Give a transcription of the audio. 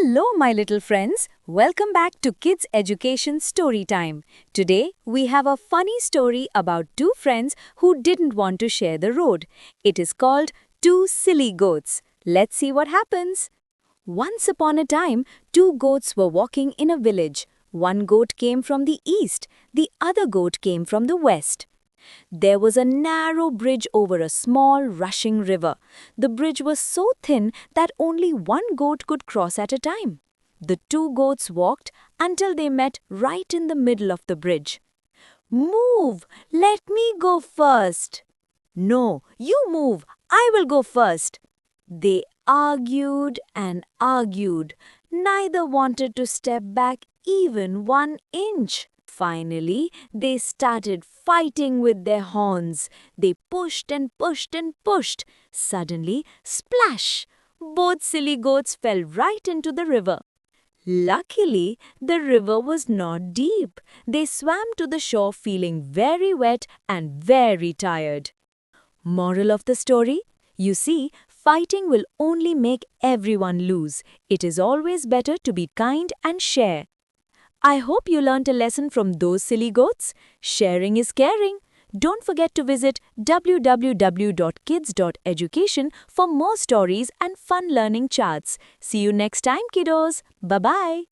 Hello, my little friends. Welcome back to Kids Education Story Time. Today, we have a funny story about two friends who didn't want to share the road. It is called Two Silly Goats. Let's see what happens. Once upon a time, two goats were walking in a village. One goat came from the east, the other goat came from the west. There was a narrow bridge over a small, rushing river. The bridge was so thin that only one goat could cross at a time. The two goats walked until they met right in the middle of the bridge. "Move! Let me go first." "No, you move. I will go first." They argued and argued. Neither wanted to step back even 1 inch. Finally, they started fighting with their horns. They pushed and pushed and pushed. Suddenly, splash! Both silly goats fell right into the river. Luckily, the river was not deep. They swam to the shore feeling very wet and very tired. Moral of the story? You see, fighting will only make everyone lose. It is always better to be kind and share. I hope you learned a lesson from those silly goats. Sharing is caring. Don't forget to visit www.kidz.education for more stories and fun learning charts. See you next time, kiddos. Bye-bye.